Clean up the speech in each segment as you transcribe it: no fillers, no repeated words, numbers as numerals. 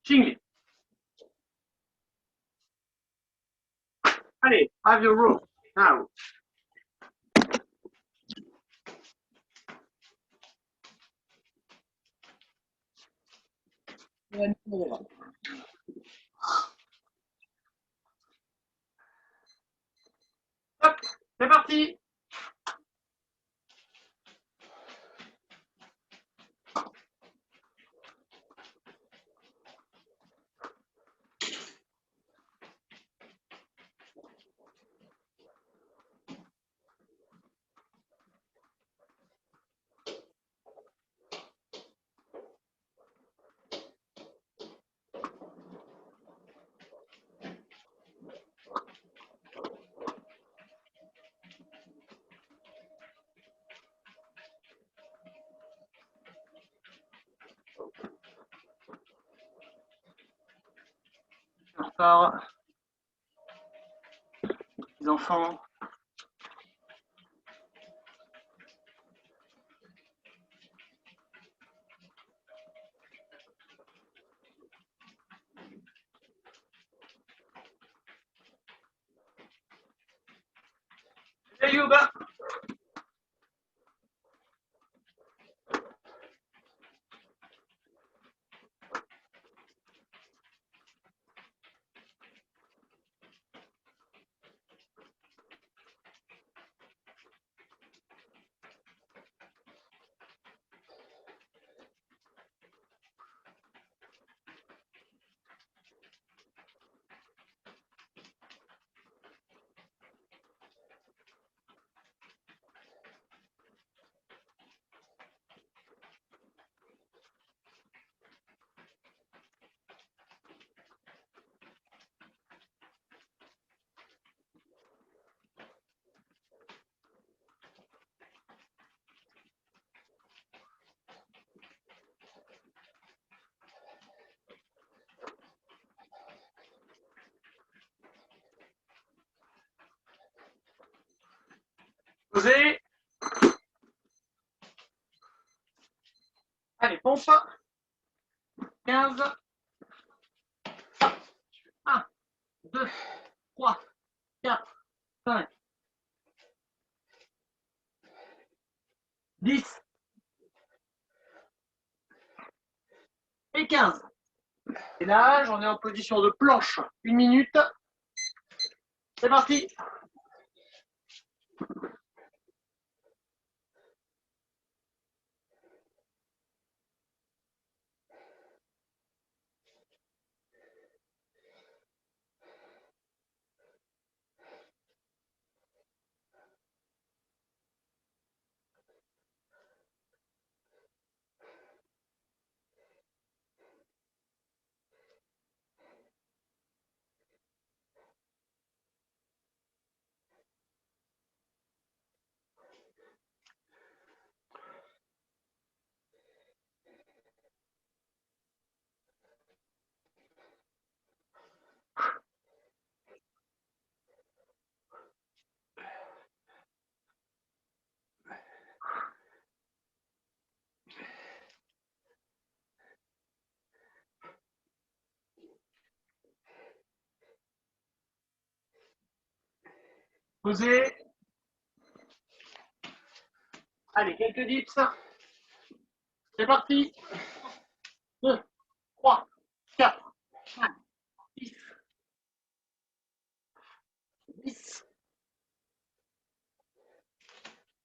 Ching. Allez, have your row. Now. Hop, c'est parti. On repart. Les enfants. Hey Yuba. Posez. Allez, pompe. 15. 1, 2, 3, 4, 5, 10 et 15. Et là, j'en ai en position de planche. 1 minute. C'est parti. Posez. Allez, quelques dips. C'est parti. 2, 3, 4, 5, 6, 10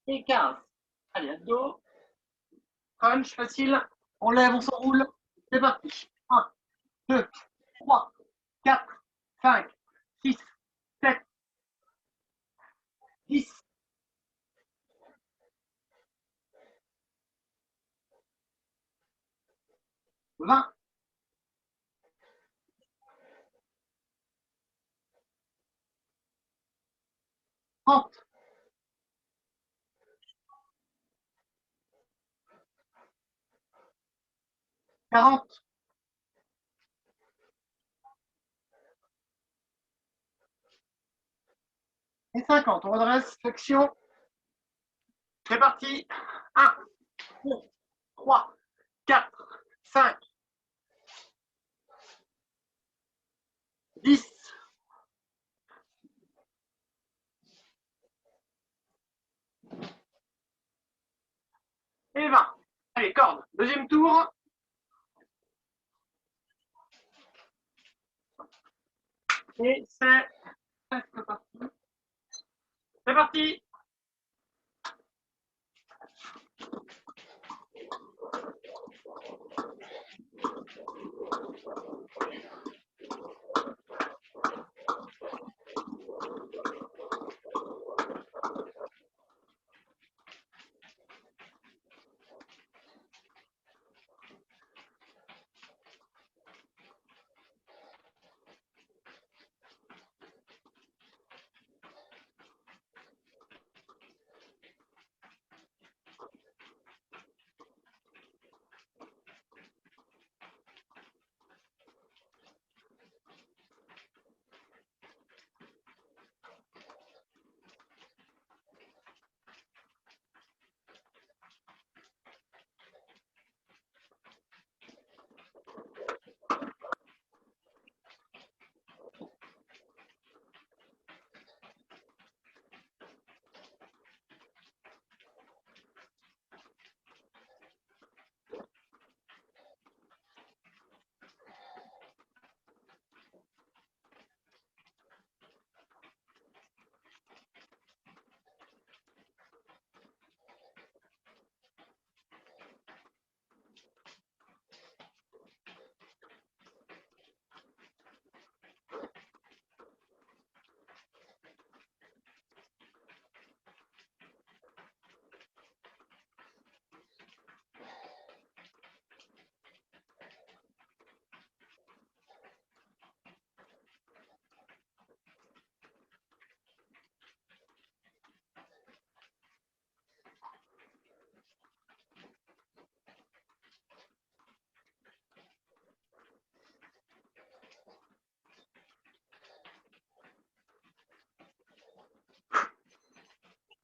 et 15. Allez, abdos. Crunch facile. On lève, on s'enroule. C'est parti. 1, 2, 3, 4, 5, 6, 7, 10, 20, 30, 40 et 50. On redresse, flexion. C'est parti. 1, 2, 3, 4, 5, Allez, corde. Deuxième tour. Et c'est parti. C'est parti.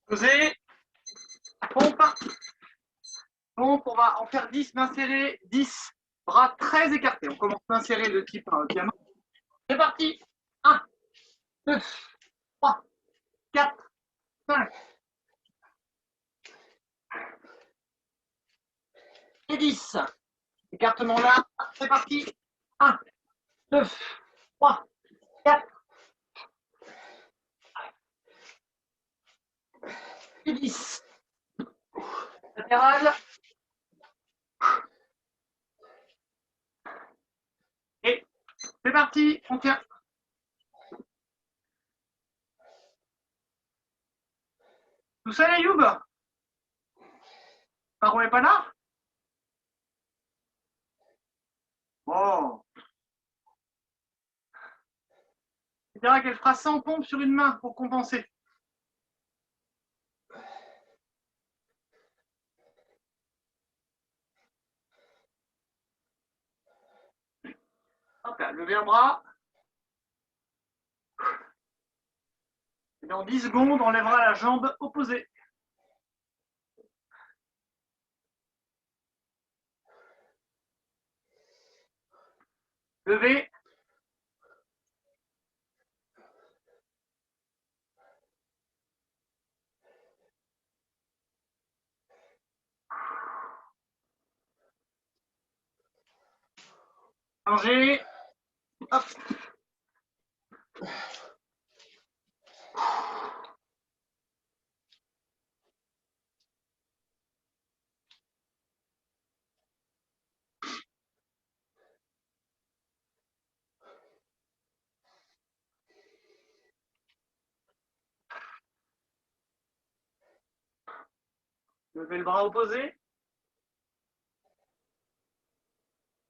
Posez. Pompe. Pompe, on va en faire 10, mains serrées, 10, bras très écartés. On commence main serrée de type diamant. C'est parti. 1, 2, 3, 4, 5. Et 10. Écartement là. C'est parti. 1, 2, 3, 4. Et 10. Latéral. Et c'est parti. On tient. Tout seul, Ayoub? Paro est pas là? Bon. Je dirais qu'elle fera 100 pompes sur une main pour compenser. Hop là, levez un bras. Et dans 10 secondes, on lèvera la jambe opposée. Levez. Changez. Hop. Levez le bras opposé.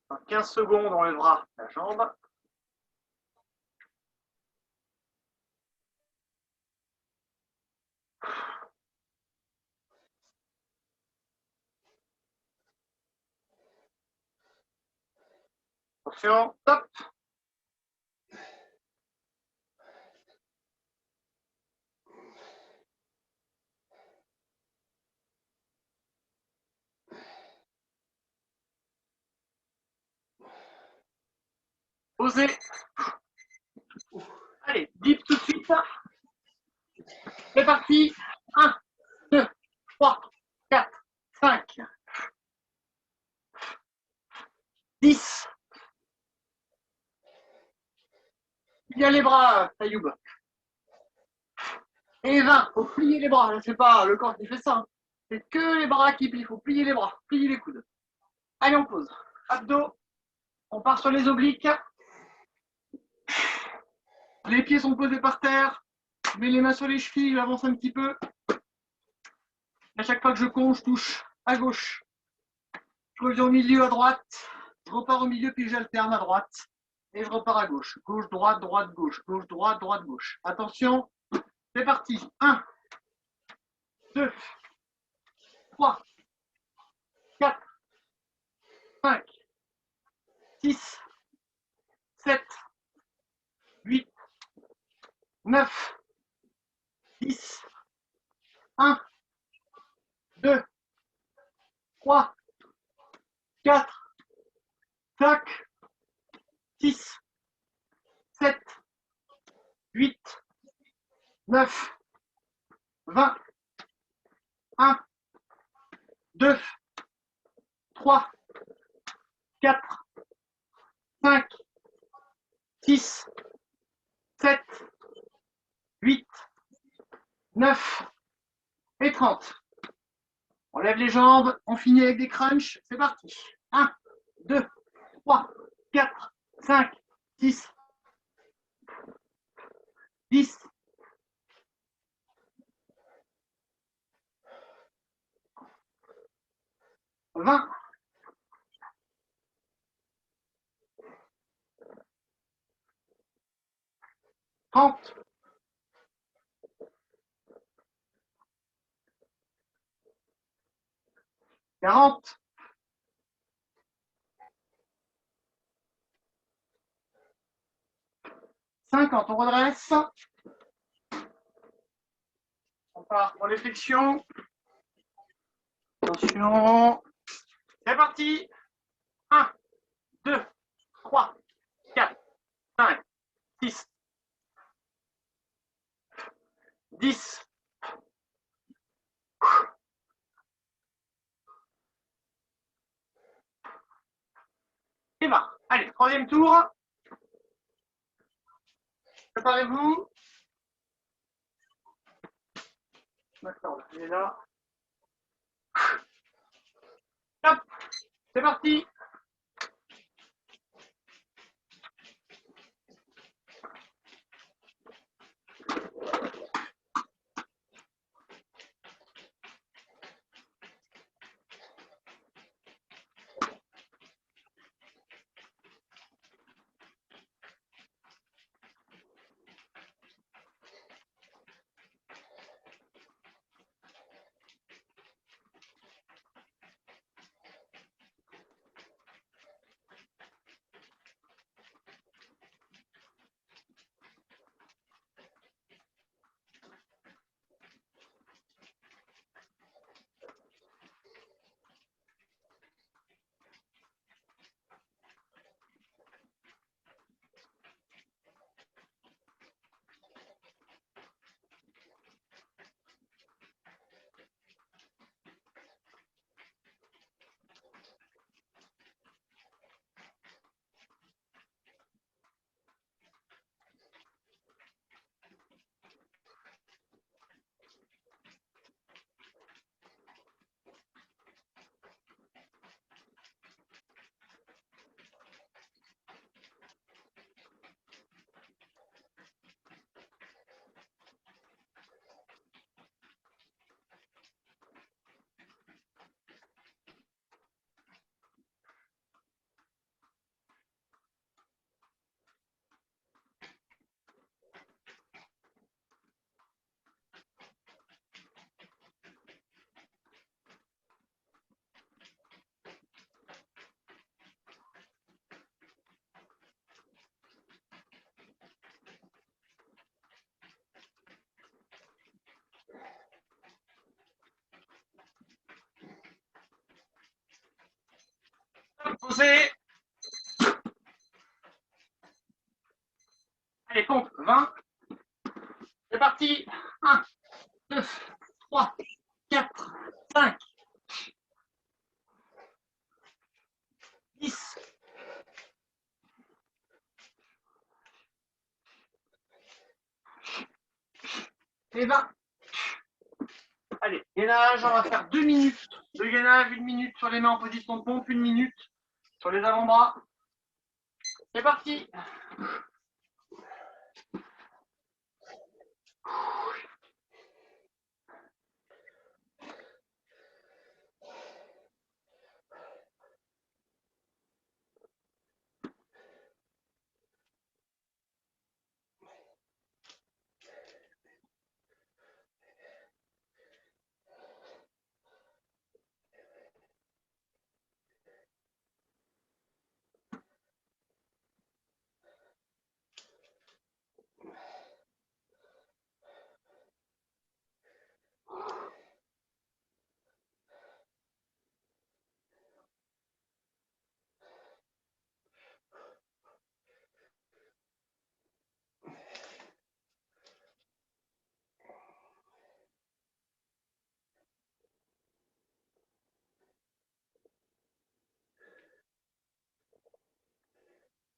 Dans 15 secondes, on lèvera la jambe. Attention, top. Posez. Allez, dip tout de suite. C'est parti. 1, 2, 3, 4, 5. 10. Il y a les bras, Tayoub. Et 20. Faut plier les bras. C'est pas le corps qui fait ça. C'est que les bras qui plient. Faut plier les bras, plier les coudes. Allez, on pose. Abdos. On part sur les obliques. Les pieds sont posés par terre. Je mets les mains sur les chevilles, j'avance un petit peu. À chaque fois que je compte, je touche à gauche. Je reviens au milieu à droite. Je repars au milieu, puis j'alterne à droite. Et je repars à gauche. Gauche, droite, droite, gauche. Gauche, droite, droite, gauche. Attention, c'est parti. 1, 2, 3, 4, 5, 6, 7, 8, 9, 10. 1, 2, 3, 4, 5, 6, 7, 8, 9, 20. 1, 2, 3, 4, 5, 6, 7, 8, 9 et 30. On lève les jambes, on finit avec des crunchs, c'est parti. 1, 2, 3, 4, 5, 6, 10, 20, 30, 40, 50, on redresse. On part pour les flexions. Attention. C'est parti. 1, 2, 3, 4, 5, 6, 10. Et 20. Allez, troisième tour. Préparez-vous. D'accord, il est là. Hop, c'est parti. Posez. Allez, compte. 20. C'est parti. 1, 2, 3, 4, 5, 10, Et 20. Allez, gainage, on va faire 2 minutes de gainage, 1 minute sur les mains en position de pompe, 1 minute sur les avant-bras. C'est parti.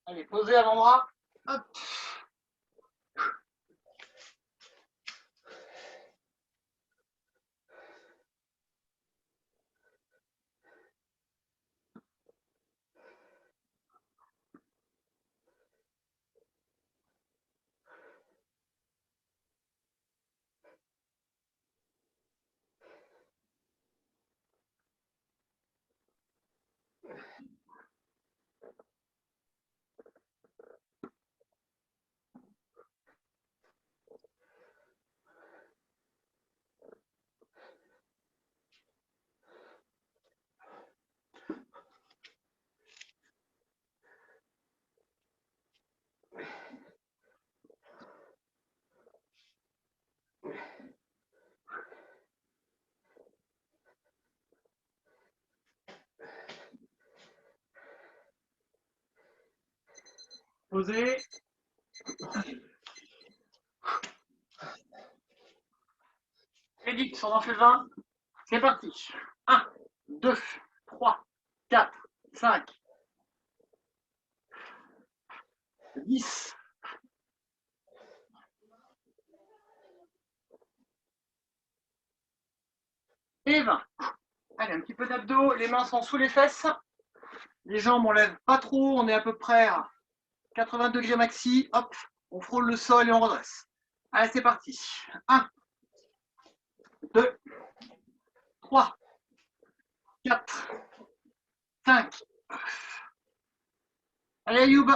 Allez, posez avant-bras. Hop. Posez. Edith, on en fait 20. C'est parti. 1, 2, 3, 4, 5, 10. Et 20. Allez, un petit peu d'abdos. Les mains sont sous les fesses. Les jambes, on lève pas trop. On est à peu près à 80 degrés maxi. Hop, on frôle le sol et on redresse. Allez, c'est parti. 1, 2, 3, 4, 5. Allez, Ayoub.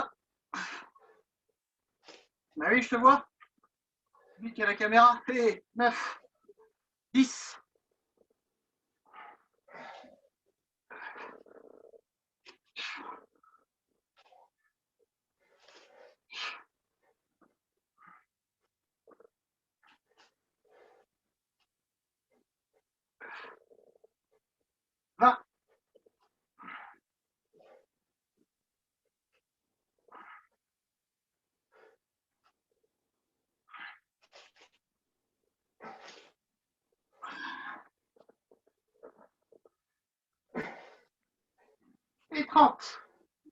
Bah oui, je te vois. Lui qui a la caméra. Et 9, 10. Et 30.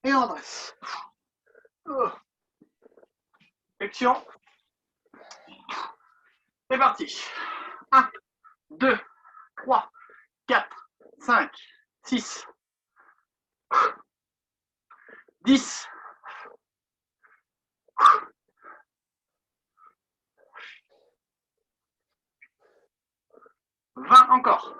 Et on dresse. Flexion. C'est parti. 1, 2, 3, 4, 5, 6, 10. 20 encore.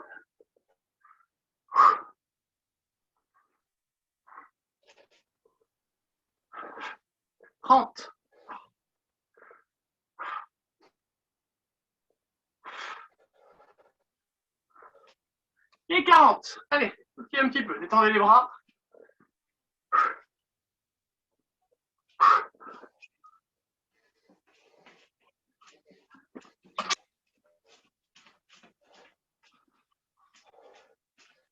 30. Et 40. Allez, un petit peu. Détendez les bras.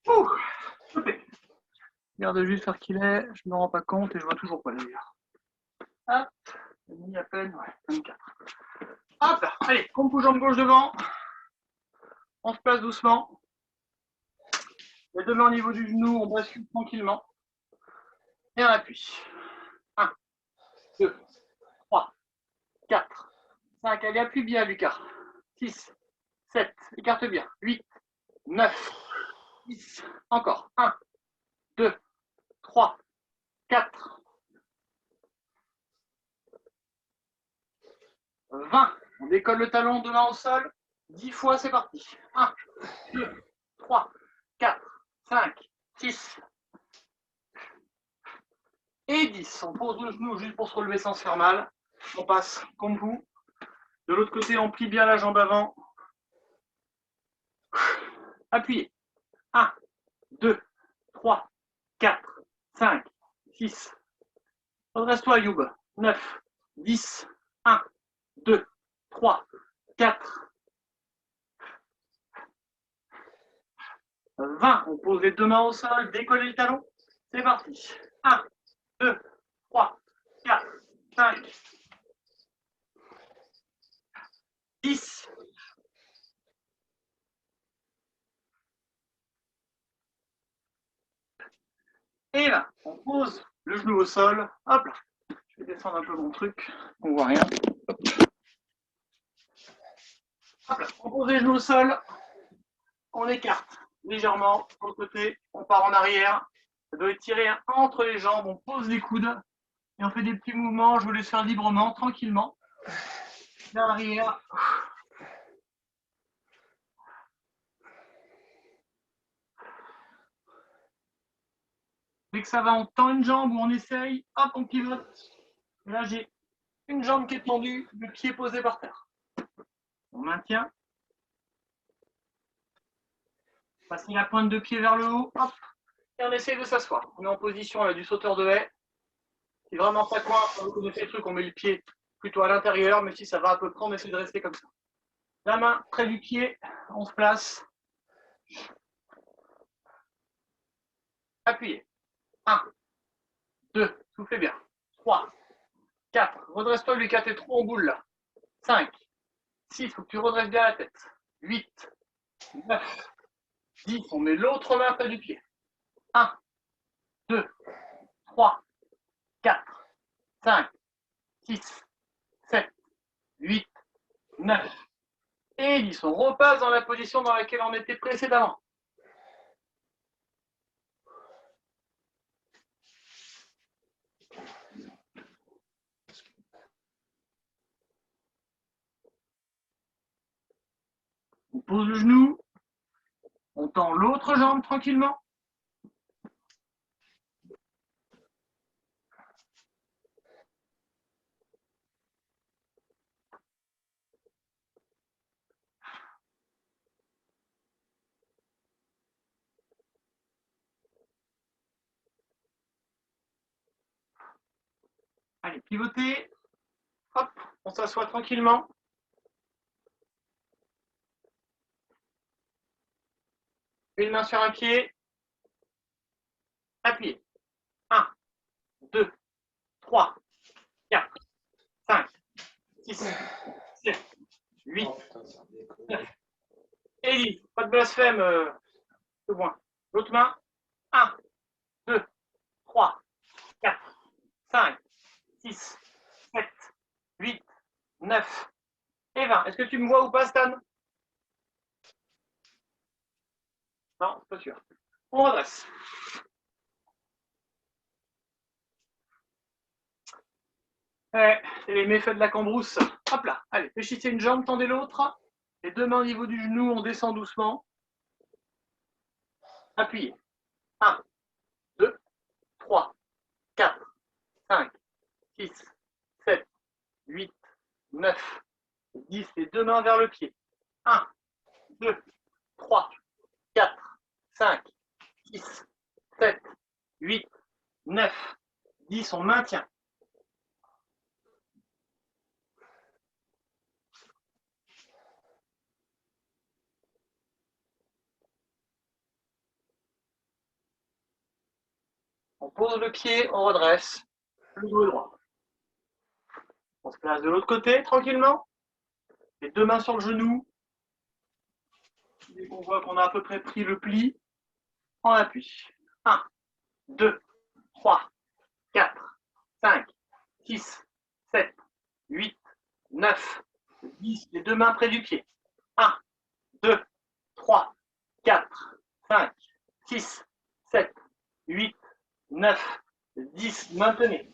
Ouh, stoppez. Regarde juste faire qu'il est. Je ne me rends pas compte et je vois toujours pas d'ailleurs. Hop, mis à peine, ouais, 24. Hop, allez, pompe aux jambes gauche devant. On se place doucement. Les deux mains au niveau du genou, on bascule tranquillement. Et on appuie. 1, 2, 3, 4, 5. Allez, appuie bien, Lucas. 6, 7, écarte bien, 8, 9, 10, encore, 1, 2, 3, 4, 20. On décolle le talon de main au sol, 10 fois, c'est parti. 1, 2, 3, 4, 5, 6 et 10. On pose le genou juste pour se relever sans se faire mal. On passe comme vous. De l'autre côté, on plie bien la jambe avant. Appuyez. 1, 2, 3, 4, 5, 6. Redresse-toi, Youb. 9, 10, 1, 2, 3, 4, 20. On pose les deux mains au sol, décollez le talon. C'est parti. 1, 2, 3, 4, 5, 10. Et là, on pose le genou au sol. Hop là. Je vais descendre un peu mon truc. On voit rien. Hop. Hop là. On pose les genoux au sol. On écarte légèrement sur le côté. On part en arrière. Ça doit être tiré entre les jambes. On pose les coudes. Et on fait des petits mouvements. Je vous laisse faire librement, tranquillement. L'arrière. Dès que ça va, on tend une jambe ou on essaye. Hop, on pivote. Et là, j'ai une jambe qui est tendue, le pied posé par terre. On maintient. Passez la pointe de pied vers le haut. Hop. Et on essaye de s'asseoir. On est en position là, du sauteur de haie. Si vraiment ça coince, quand vous connaissez le truc, on met le pied plutôt à l'intérieur, mais si ça va à peu près, on essaie de rester comme ça. La main près du pied, on se place. Appuyez. 1, 2, soufflez bien. 3, 4, redresse-toi Lucas, t'es trop en boule là. 5, 6, faut que tu redresses bien la tête. 8, 9, 10, on met l'autre main près du pied. 1, 2, 3, 4, 5, 6, 7, 8, 9 et 10. On repasse dans la position dans laquelle on était précédemment. On pose le genou, on tend l'autre jambe tranquillement. Allez, pivotez. Hop, on s'assoit tranquillement. Une main sur un pied. Appuyez. 1, 2, 3, 4, 5, 6, 7, 8, 9 et 10. Pas de blasphème, c'est bon. L'autre main. 1, 2, 3, 4, 5, 6, 7, 8, 9 et 20. Est-ce que tu me vois ou pas, Stan? Non, pas sûr. On redresse. C'est les méfaits de la cambrousse. Hop là, allez, fléchissez une jambe, tendez l'autre. Les deux mains au niveau du genou, on descend doucement. Appuyez. 1, 2, 3, 4, 5, 6, 7, 8, 9, 10. Les deux mains vers le pied. 1, 2, 3, 4, 5, 6, 7, 8, 9, 10. On maintient. On pose le pied, on redresse. Le dos est droit. On se place de l'autre côté, tranquillement. Les deux mains sur le genou. Dès qu'on voit qu'on a à peu près pris le pli, on appuie. 1, 2, 3, 4, 5, 6, 7, 8, 9, 10. Les deux mains près du pied. 1, 2, 3, 4, 5, 6, 7, 8, 9, 10. Maintenez.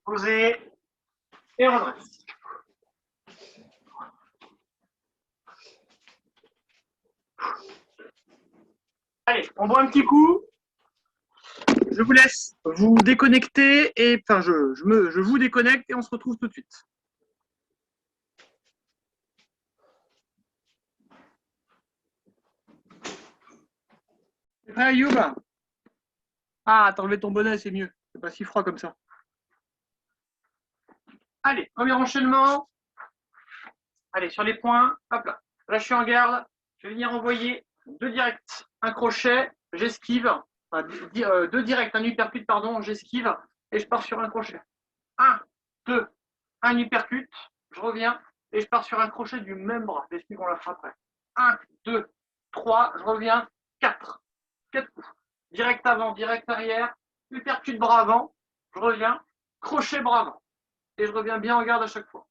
Posez et redresse. Allez, on boit un petit coup. Je vous laisse vous déconnecter et enfin je vous déconnecte et on se retrouve tout de suite. C'est prêt, Ayoub? Ah, t'as enlevé ton bonnet, c'est mieux. C'est pas si froid comme ça. Allez, premier enchaînement. Allez, sur les points, hop là. Là, je suis en garde. Je vais venir envoyer deux directs, un crochet, j'esquive. Enfin, deux directs, un uppercut, pardon, j'esquive et je pars sur un crochet. 1, 2, un uppercut, je reviens et je pars sur un crochet du même bras. L'esquive, on la fera après. 1, 2, 3, je reviens, 4. 4 coups. Direct avant, direct arrière, uppercut bras avant, je reviens, crochet bras avant. Et je reviens bien en garde à chaque fois.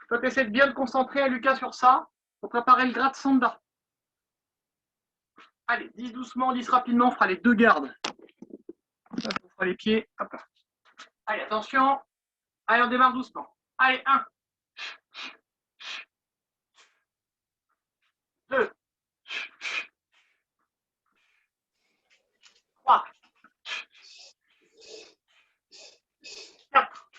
Toi, tu essaies de bien te concentrer, Lucas, sur ça, pour préparer le gras de Sanda. Allez, 10 doucement, 10 rapidement, on fera les deux gardes. Là, on fera les pieds, hop là. Allez, attention. Allez, on démarre doucement. Allez, 1, 2, 3, 4,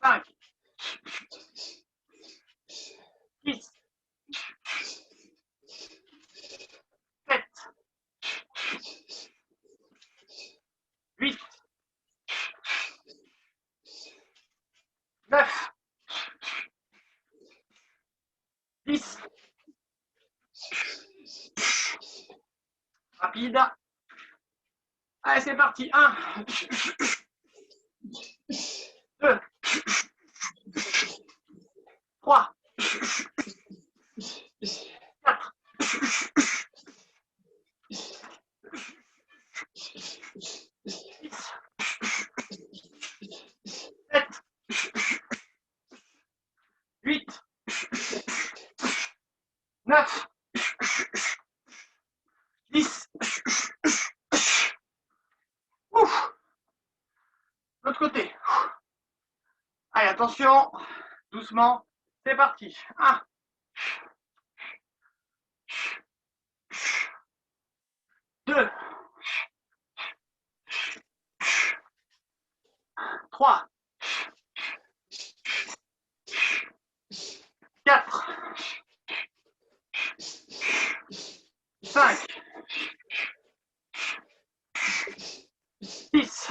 5, 6, 7, 8, 9, 10. Rapide. Allez, c'est parti. 1, 2, 3, 4, 6, 7, 8, 9, 10. Ouf. L'autre côté. Allez, attention. Doucement. C'est parti. 1, 2, 3, 4, 5, 6,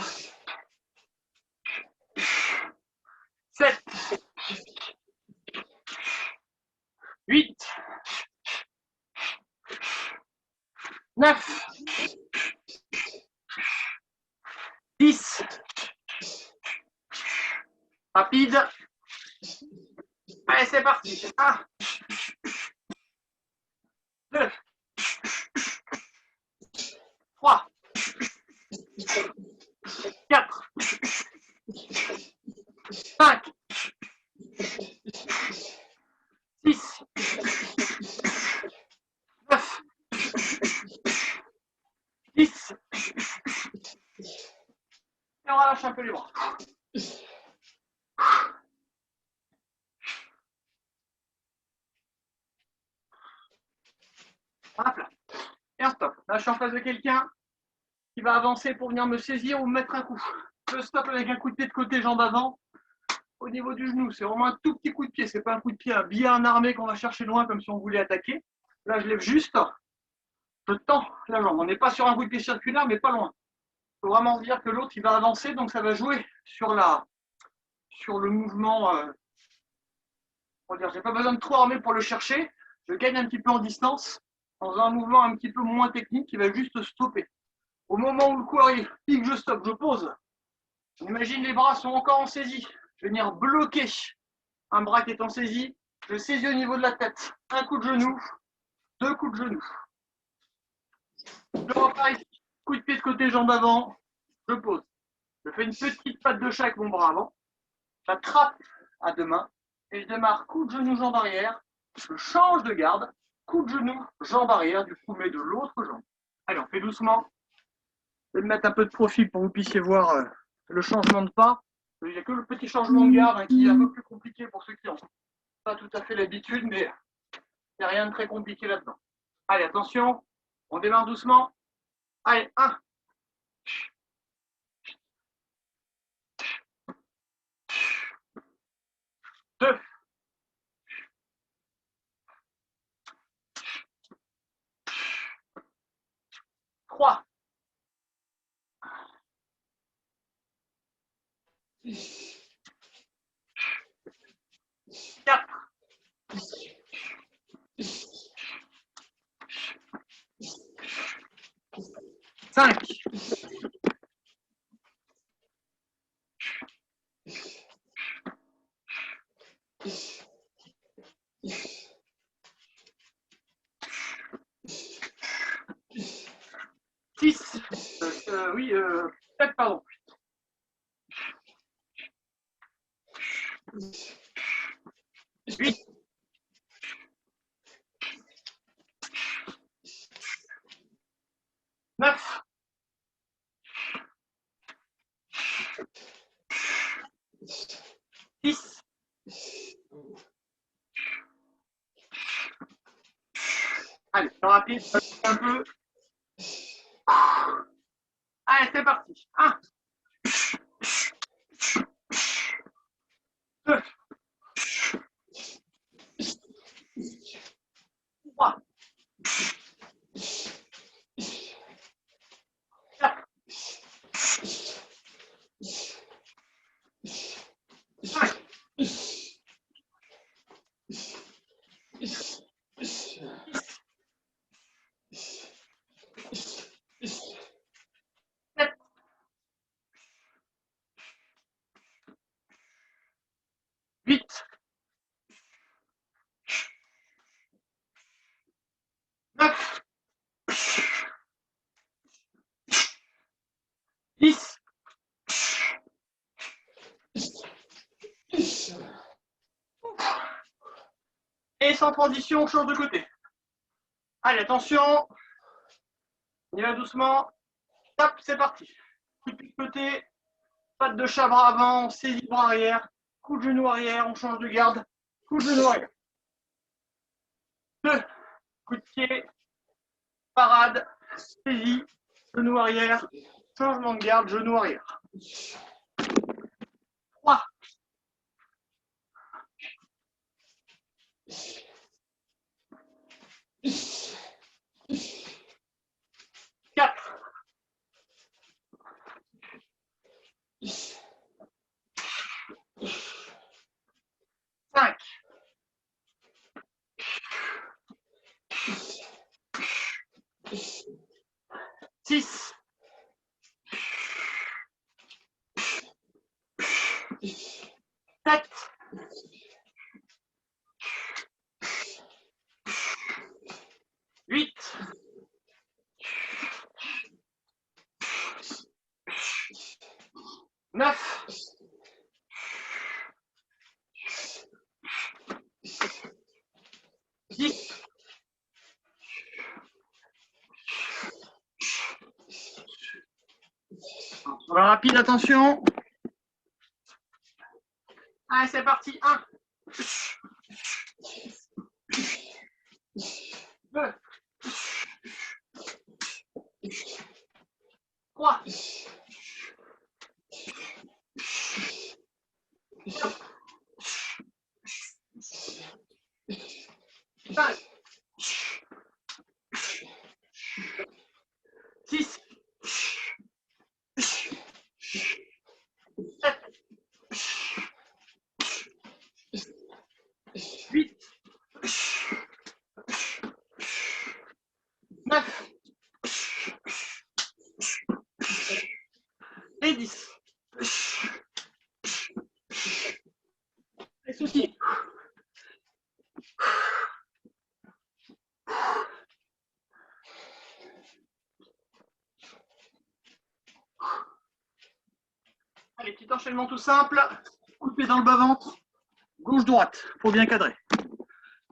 7, 8, 9, 10. Rapide. Allez, c'est parti. 1, 2, 3, 4, 5, 6, 9, 10. Et on relâche un peu les bras. Hop là. Et on stop. Là, je suis en face de quelqu'un qui va avancer pour venir me saisir ou me mettre un coup. Je stop avec un coup de pied de côté, jambe avant, au niveau du genou. C'est vraiment un tout petit coup de pied. C'est pas un coup de pied bien armé qu'on va chercher loin comme si on voulait attaquer. Là, je lève juste. Je tends la jambe. On n'est pas sur un coup de pied circulaire, mais pas loin. Il faut vraiment se dire que l'autre, il va avancer, donc ça va jouer sur le mouvement. On va dire, j'ai pas besoin de trop armer pour le chercher. Je gagne un petit peu en distance dans un mouvement un petit peu moins technique qui va juste stopper. Au moment où le coup arrive, pique, je stoppe, je pose. On imagine les bras sont encore en saisie. Je vais venir bloquer un bras qui est en saisie. Je saisis au niveau de la tête. Un coup de genou, 2 coups de genou. Je repars ici. Coup de pied de côté, jambe avant. Je pose. Je fais une petite patte de chat avec mon bras avant. J'attrape à 2 mains et je démarre coup de genou, jambe arrière. Je change de garde. Coup de genou, jambe arrière. Du coup, je mets de l'autre jambe. Allez, on fait doucement. Je vais me mettre un peu de profil pour que vous puissiez voir le changement de pas. Il n'y a que le petit changement de garde qui est un peu plus compliqué pour ceux qui n'ont pas tout à fait l'habitude, mais il n'y a rien de très compliqué là-dedans. Allez, attention, on démarre doucement. Allez, 1, 2, 3, 4, 5, 6, oui, 7, pardon. 8, 9, 10. Allez, c'est rapide, un peu. Allez, c'est parti. 1, 2, 3, 4, 5, 7, 8, 9, 10. Et sans transition, on change de côté. Allez, attention. On y va doucement. Top, c'est parti. Coup de pied de côté, patte de chat bras avant, saisie bras arrière, coup de genou arrière, on change de garde, coup de genou arrière. 2, coup de pied, parade, saisie, genou arrière, changement de garde, genou arrière. 3, 4, 5, 6, 7, 8, 9, 10. On va rapide, attention. Allez, c'est parti. 1, 2, 3, 4, 5, 6, 7, 8, 9 et 10. Petit enchaînement tout simple. Coup de pied dans le bas-ventre. Gauche-droite, pour bien cadrer.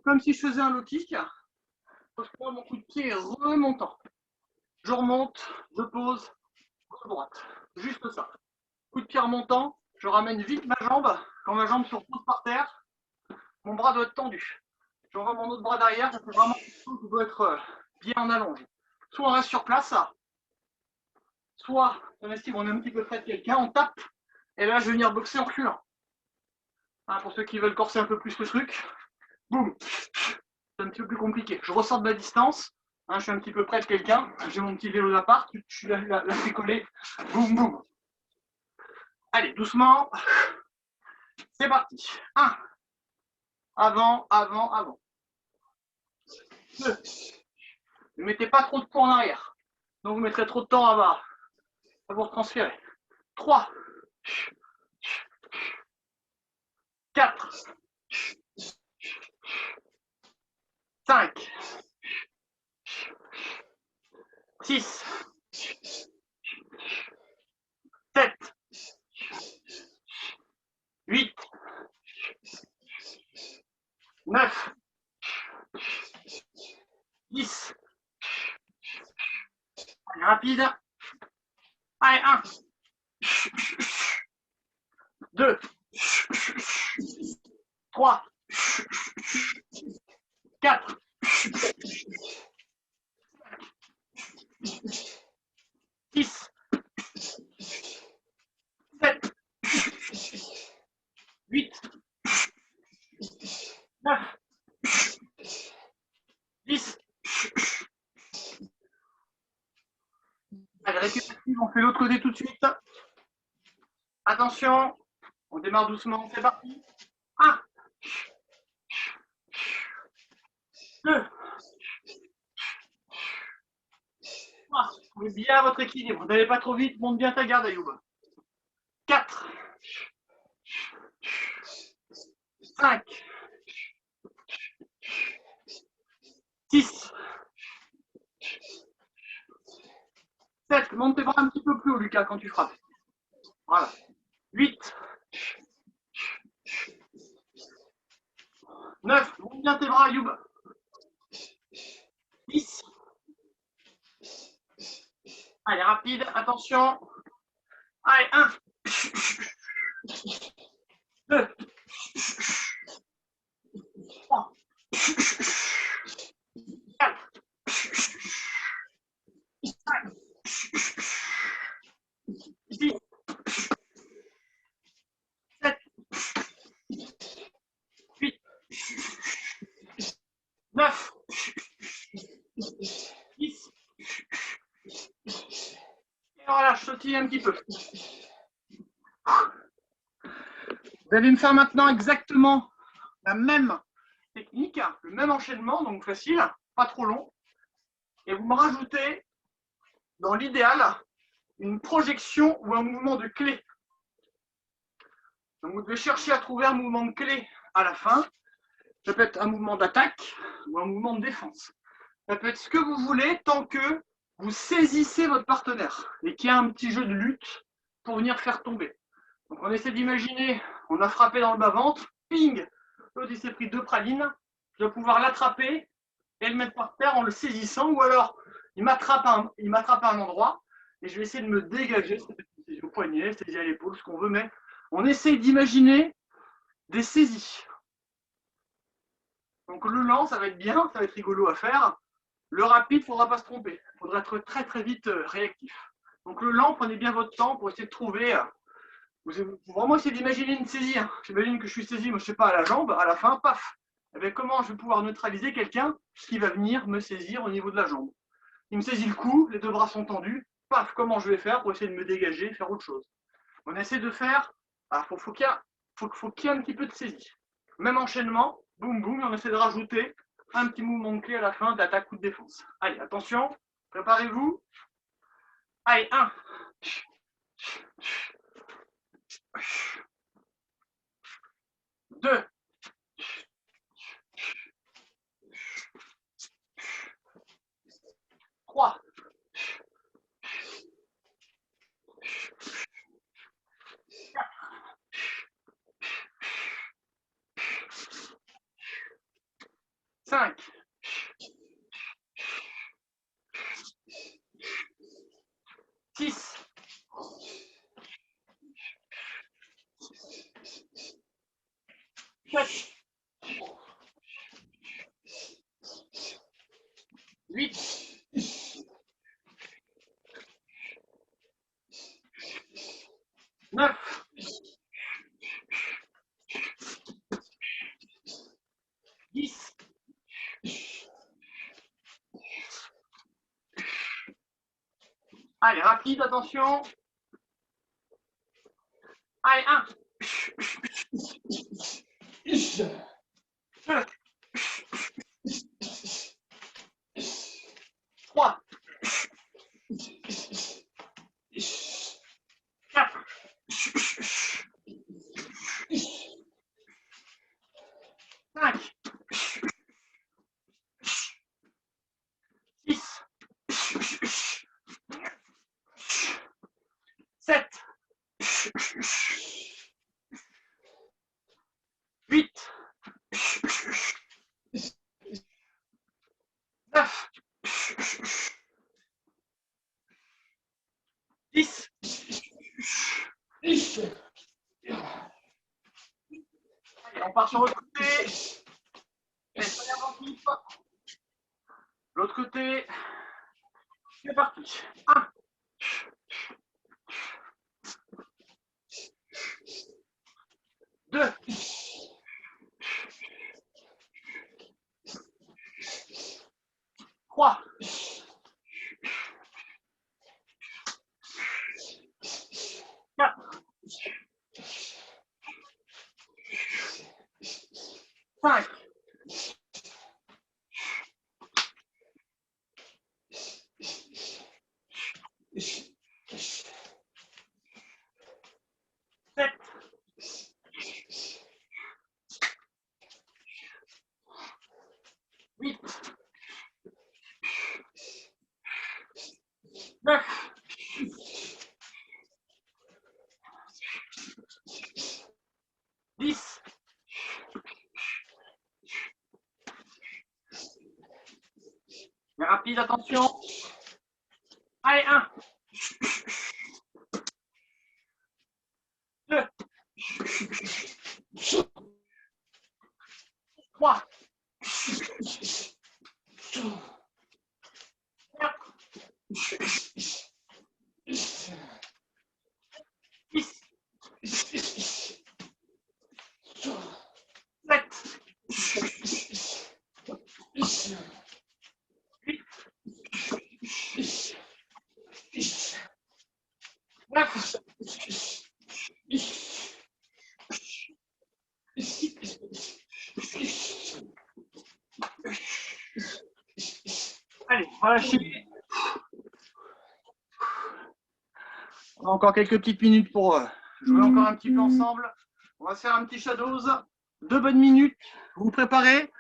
Comme si je faisais un low kick. Parce que moi, mon coup de pied est remontant. Je remonte, je pose, gauche-droite. Juste ça. Coup de pied remontant, je ramène vite ma jambe. Quand ma jambe se repose par terre, mon bras doit être tendu. J'envoie mon autre bras derrière, ça fait vraiment quelque chose qui doit être bien en allonge. Soit on reste sur place, soit on estime on est un petit peu près de quelqu'un, on tape, et là je vais venir boxer en reculant. Hein, pour ceux qui veulent corser un peu plus le truc, boum, c'est un petit peu plus compliqué. Je ressors de ma distance, hein, je suis un petit peu près de quelqu'un, j'ai mon petit vélo d'appart, je suis là fait coller, boum boum. Allez, doucement, c'est parti. 1, avant, avant, avant. 2, ne mettez pas trop de poids en arrière, donc vous mettrez trop de temps à vous transférer. 3, 4, 5, 6, 7, 8, 9, 10. Allez, rapide. Allez, 1, 2, 3, 4, 6, 7, 8, 9, 10. Allez, récupérative, on fait l'autre côté tout de suite. Attention, on démarre doucement, c'est parti. 1, 2, 3, trouvez bien votre équilibre, n'allez pas trop vite, monte bien ta garde, Ayoub. 4, 5, 6, 7, monte tes bras un petit peu plus haut, Lucas, quand tu frappes. Voilà. 8, 9, monte bien tes bras, Ayoub. 10. Allez, rapide, attention. Allez, 1, 2, 3, 4, 5, 6, 7, 8, 9, 10. Et voilà, je sautille un petit peu. Vous allez me faire maintenant exactement la même technique, le même enchaînement, donc facile, pas trop long. Et vous me rajoutez, dans l'idéal, une projection ou un mouvement de clé. Donc vous devez chercher à trouver un mouvement de clé à la fin. Ça peut être un mouvement d'attaque ou un mouvement de défense. Ça peut être ce que vous voulez tant que vous saisissez votre partenaire et qu'il y a un petit jeu de lutte pour venir faire tomber. Donc on essaie d'imaginer, on a frappé dans le bas-ventre, ping, l'autre il s'est pris 2 pralines, je vais pouvoir l'attraper et le mettre par terre en le saisissant, ou alors il m'attrape à un endroit et je vais essayer de me dégager, ça peut être une saisie au poignet, saisie à l'épaule, ce qu'on veut, mais on essaye d'imaginer des saisies. Donc le lent, ça va être bien, ça va être rigolo à faire. Le rapide, il ne faudra pas se tromper. Il faudra être très très vite réactif. Donc le lent, prenez bien votre temps pour essayer de trouver. Vous vraiment essayer d'imaginer une saisie. Hein. J'imagine que je suis saisi, moi, je ne sais pas, à la jambe, à la fin, paf. Eh bien, comment je vais pouvoir neutraliser quelqu'un qui va venir me saisir au niveau de la jambe? Il me saisit le cou, les 2 bras sont tendus, paf, comment je vais faire pour essayer de me dégager, faire autre chose? On essaie de faire, faut qu'il y ait un petit peu de saisie. Même enchaînement, boum boum, et on essaie de rajouter un petit mouvement de clé à la fin d'attaque ou de défense. Allez, attention, préparez-vous. Allez, 1, 2, 3, 4, Allez, rapide, attention. Allez, 1. 2. 3. 4. 5. 6. 7. 8. 9. 10. Allez, on part sur l'autre côté. L'autre côté. C'est parti. 1. 2. 3. 4. 5. 7. 8. 9. 10. Mais rapide, attention. Allez, 1. 2. 3. 4. 10. 7. 8. 9. 10. Allez, on va lâcher. On a encore quelques petites minutes pour jouer encore un petit peu ensemble. On va se faire un petit shadows. 2 bonnes minutes. Vous vous préparez.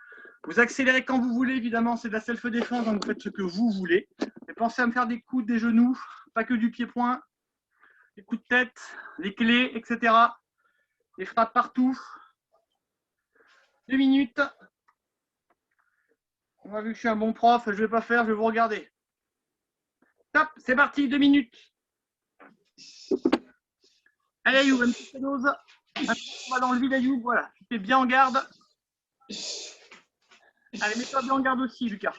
Vous accélérez quand vous voulez. Évidemment, c'est de la self-défense, donc vous faites ce que vous voulez. Et pensez à me faire des coudes, des genoux, pas que du pied-point. Des coups de tête, les clés, etc. Des frappes partout. 2 minutes. On a vu que je suis un bon prof, je ne vais pas faire, je vais vous regarder. Top, c'est parti, 2 minutes. Allez, Ayoub, un petit shadows. On va dans le vide, Ayoub, voilà. Tu t'es bien en garde. Allez, mets-toi bien en garde aussi, Lucas.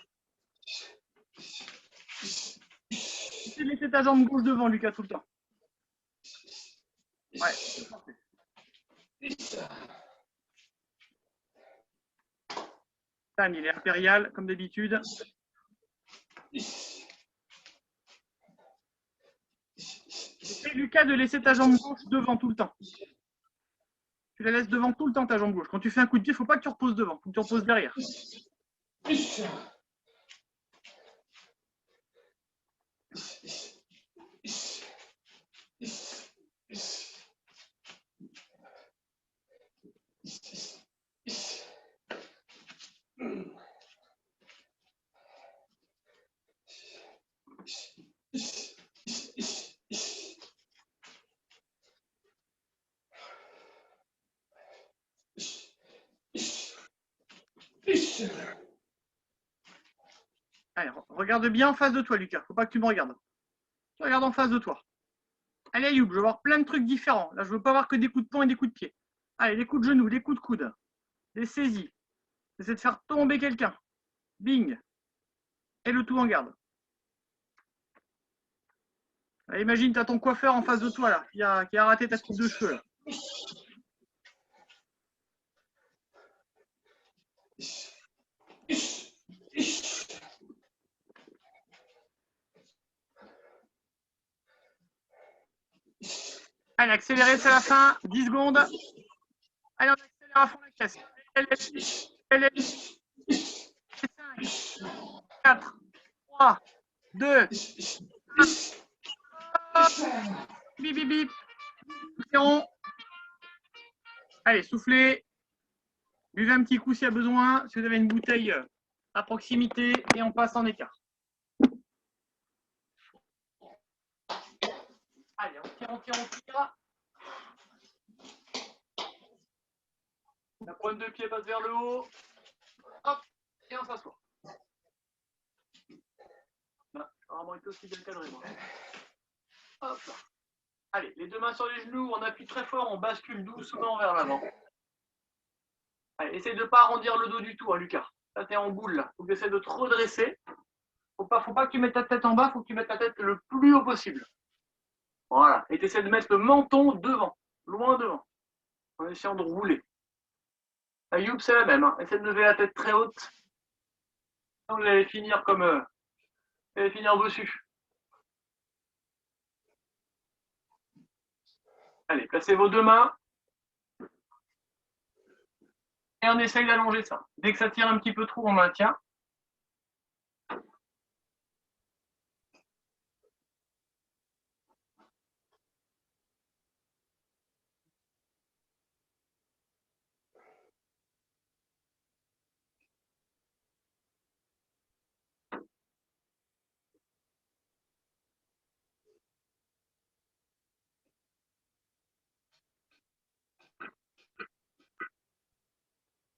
Essaye de laisser ta jambe gauche devant, Lucas, tout le temps. Ouais, c'est parfait. Sam, il est impérial, comme d'habitude. Essaye, Lucas, de laisser ta jambe gauche devant tout le temps. Tu la laisses devant tout le temps, ta jambe gauche. Quand tu fais un coup de pied, il ne faut pas que tu reposes devant, il faut que tu reposes derrière. Allez, regarde bien en face de toi, Lucas. Faut pas que tu me regardes. Tu regardes en face de toi. Allez, Ayoub, je veux voir plein de trucs différents. Là, je veux pas voir que des coups de poing et des coups de pied. Allez, des coups de genoux, des coups de coude, des saisies. Essaie de faire tomber quelqu'un. Bing. Et le tout en garde. Allez, imagine, tu as ton coiffeur en face de toi, là, qui a raté ta coupe de cheveux. Là. Allez, accélérez, c'est la fin. 10 secondes. Allez, on accélère à fond la caisse. 5, 4, 3, 2, 1. Bip, bip, bip. Allez, soufflez. Buvez un petit coup s'il y a besoin. Si vous avez une bouteille à proximité, et on passe en écart. Allez, on tire, on tire, on tire. La pointe de pied passe vers le haut. Hop, et on s'assoit. Vraiment été aussi bien cadré, moi. Hop. Allez, les deux mains sur les genoux, on appuie très fort, on bascule doucement vers l'avant. Allez, essaye de ne pas arrondir le dos du tout, hein, Lucas. Là, tu es en boule, là. Faut que tu essaies de te redresser. Faut pas que tu mettes ta tête en bas, faut que tu mettes ta tête le plus haut possible. Voilà. Et tu essaies de mettre le menton devant, loin devant, en essayant de rouler. La youp, c'est la même. Hein. Essaie de lever la tête très haute. Vous allez finir comme... vous allez finir dessus. Allez, placez vos deux mains. Et on essaye d'allonger ça. Dès que ça tire un petit peu trop, on maintient.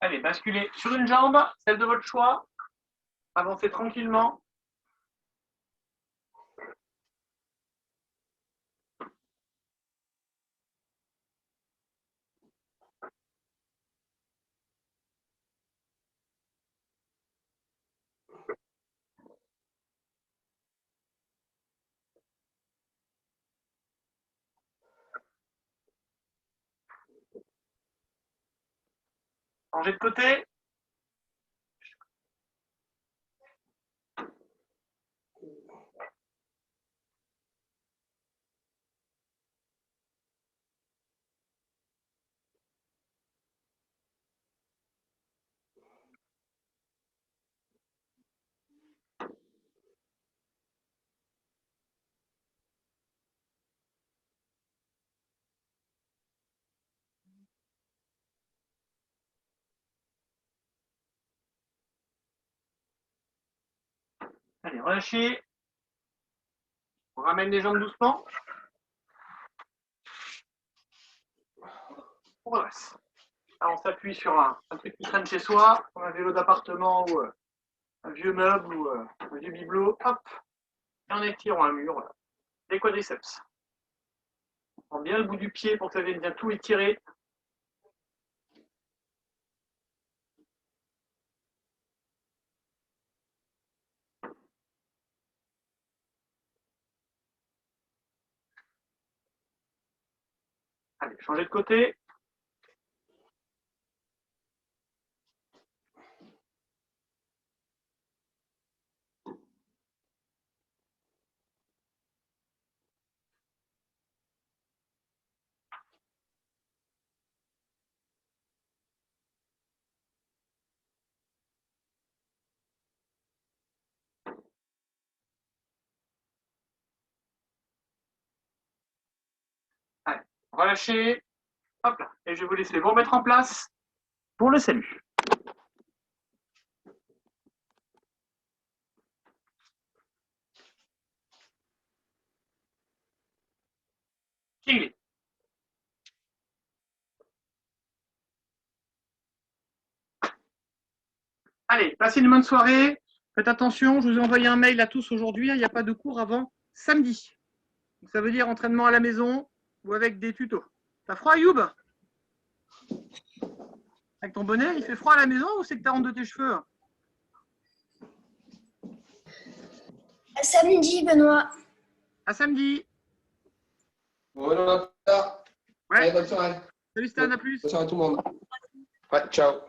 Allez, basculez sur une jambe, celle de votre choix. Avancez tranquillement. Changez de côté. Allez, relâchez. On ramène les jambes doucement. On redresse. Alors, on s'appuie sur un truc qui traîne chez soi, comme un vélo d'appartement ou un vieux meuble ou un vieux bibelot. Hop. Et on étire un mur. Voilà. Les quadriceps. On prend bien le bout du pied pour que ça vienne bien tout étirer. Allez, changez de côté. Allez, relâchez. Hop là. Et je vais vous laisser vous remettre en place pour le salut. Kingly. Allez, passez une bonne soirée. Faites attention, je vous ai envoyé un mail à tous aujourd'hui. Il n'y a pas de cours avant samedi. Donc, ça veut dire entraînement à la maison ou avec des tutos. T'as froid, Youb? Avec ton bonnet, il fait froid à la maison ou c'est que tu rentres de tes cheveux? À samedi, Benoît. À samedi. Bon, on en a plus tard. Ouais. Allez, bonne soirée. Salut Stan, à plus. Bonne soirée à tout le monde. Ouais, ciao.